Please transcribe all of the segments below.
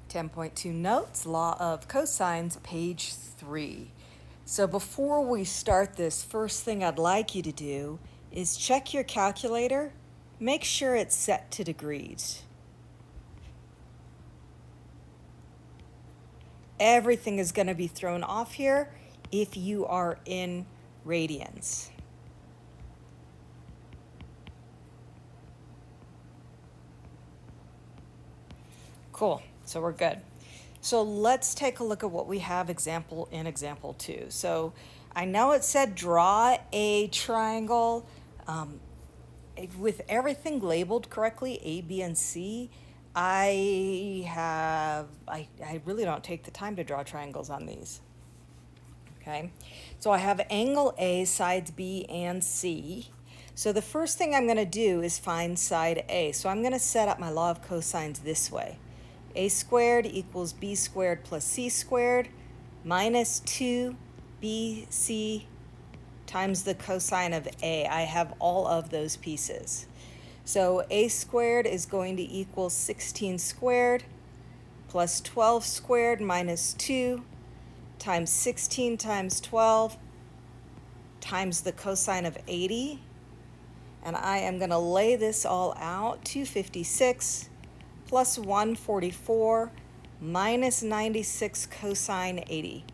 10.2 notes, law of cosines, page 3. So before we start this, first thing I'd like you to do is check your calculator. Make sure it's set to degrees. Everything is going to be thrown off here if you are in radians. Cool, so we're good. So let's take a look at what we have in example 2. So I know it said draw a triangle. With everything labeled correctly, A, B, and C, I really don't take the time to draw triangles on these. Okay, so I have angle A, sides B and C. So the first thing I'm going to do is find side A. So I'm going to set up my law of cosines this way. A squared equals B squared plus C squared minus 2BC times the cosine of A. I have all of those pieces. So A squared is going to equal 16 squared plus 12 squared minus 2 times 16 times 12 times the cosine of 80. And I am going to lay this all out. 256 plus 144 minus 96 cosine 80.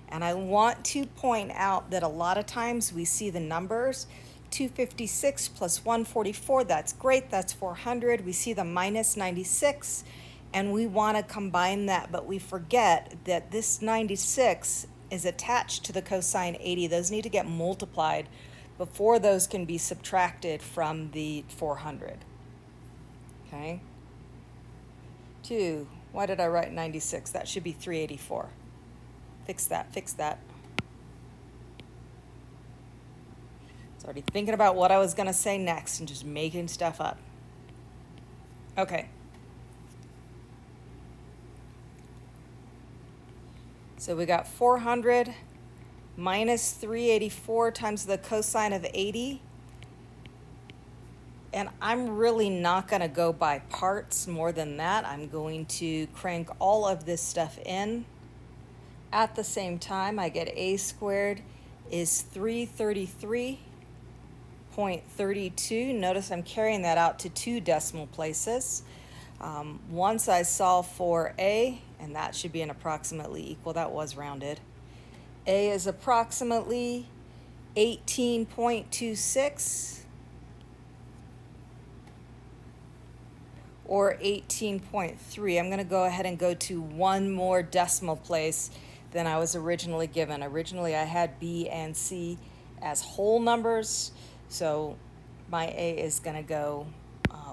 And I want to point out that a lot of times we see the numbers 256 plus 144, that's great, that's 400. We see the minus 96 and we want to combine that, but we forget that this 96 is attached to the cosine 80. Those need to get multiplied before those can be subtracted from the 400. Okay? 2, why did I write 96? That should be 384. Fix that. It's already thinking about what I was going to say next and just making stuff up. Okay. So we got 400 minus 384 times the cosine of 80. And I'm really not going to go by parts more than that. I'm going to crank all of this stuff in. At the same time, I get A squared is 333.32. Notice I'm carrying that out to 2 decimal places. Once I solve for A, and that should be an approximately equal, that was rounded. A is approximately 18.26 or 18.3. I'm going to go ahead and go to one more decimal place than I was originally given. Originally I had B and C as whole numbers, so my A is going to go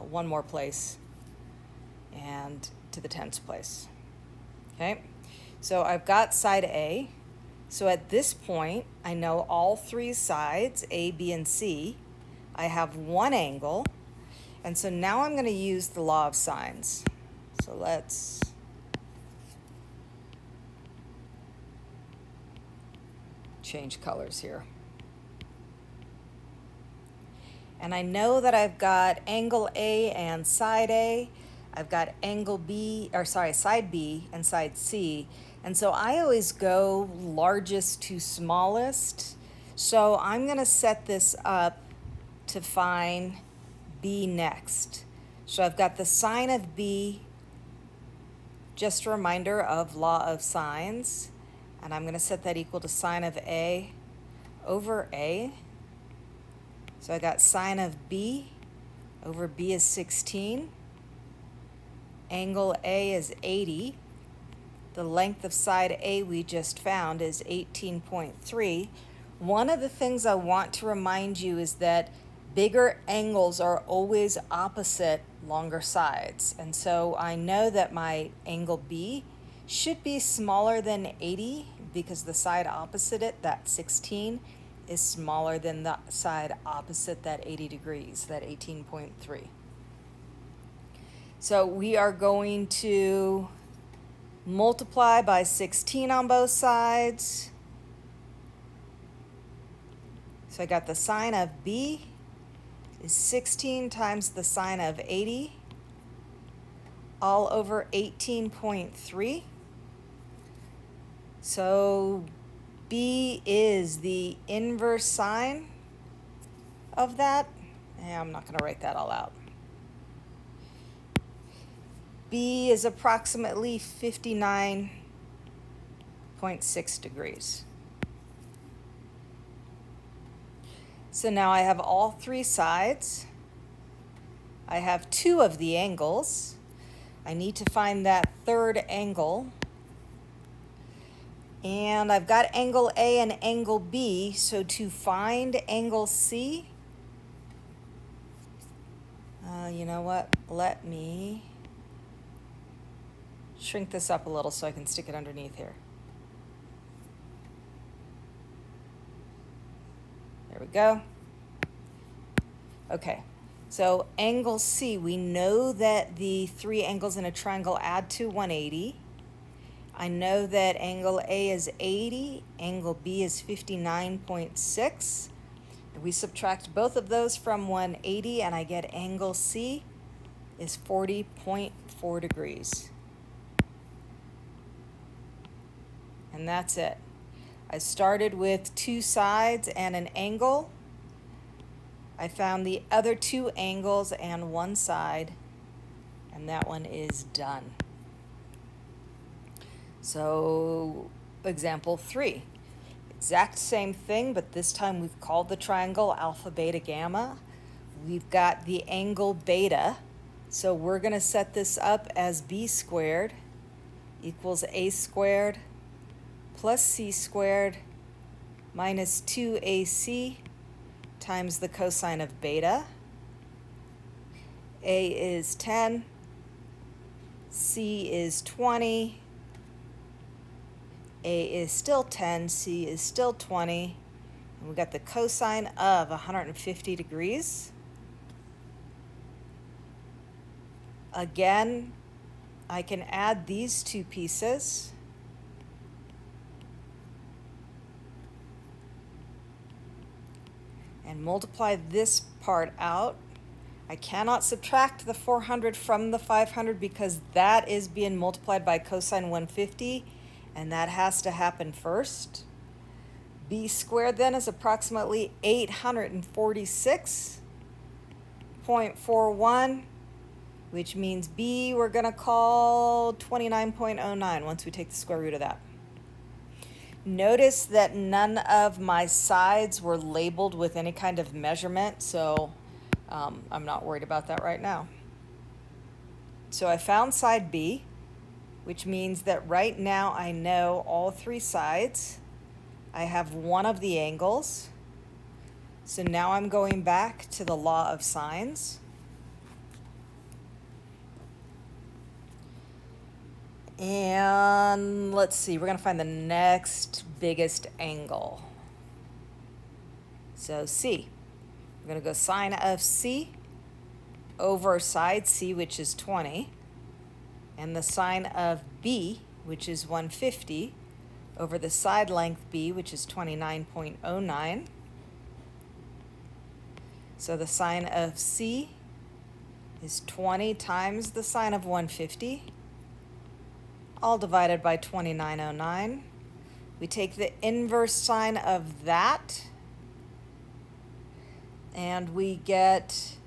one more place and to the tens place. Okay, so I've got side A. So at this point, I know all 3 sides, A, B, and C. I have one angle, and so now I'm going to use the law of sines. So let's change colors here. And I know that I've got angle A and side A. I've got side B and side C. And so I always go largest to smallest. So I'm going to set this up to find B next. So I've got the sine of B, just a reminder of law of sines. And I'm going to set that equal to sine of A over A. So I got sine of B over B is 16. Angle A is 80. The length of side A we just found is 18.3. One of the things I want to remind you is that bigger angles are always opposite longer sides. And so I know that my angle B should be smaller than 80 because the side opposite it, that 16, is smaller than the side opposite that 80 degrees, that 18.3. So we are going to multiply by 16 on both sides. So I got the sine of B is 16 times the sine of 80. all over 18.3. So B is the inverse sine of that. I'm not going to write that all out. B is approximately 59.6 degrees. So now I have all three sides. I have two of the angles. I need to find that third angle. And I've got angle A and angle B, so to find angle C, you know what? Let me shrink this up a little so I can stick it underneath here. There we go. Okay, so angle C, we know that the three angles in a triangle add to 180. I know that angle A is 80, angle B is 59.6. We subtract both of those from 180 and I get angle C is 40.4 degrees. And that's it. I started with two sides and an angle. I found the other two angles and one side, and that one is done. So, example 3. Exact same thing, but this time we've called the triangle alpha, beta, gamma. We've got the angle beta, so we're going to set this up as b squared equals a squared plus c squared minus 2ac times the cosine of beta. A is 10, c is 20, A is still 10, C is still 20, and we got the cosine of 150 degrees. Again, I can add these two pieces. And multiply this part out. I cannot subtract the 400 from the 500 because that is being multiplied by cosine 150. And that has to happen first. B squared then is approximately 846.41, which means B we're going to call 29.09 once we take the square root of that. Notice that none of my sides were labeled with any kind of measurement, so I'm not worried about that right now. So I found side B, which means that right now I know all three sides. I have one of the angles. So now I'm going back to the law of sines. And let's see, we're going to find the next biggest angle. So C. We're going to go sine of C over side C, which is 20. And the sine of B, which is 150, over the side length B, which is 29.09. So the sine of C is 20 times the sine of 150, all divided by 29.09. We take the inverse sine of that, and we get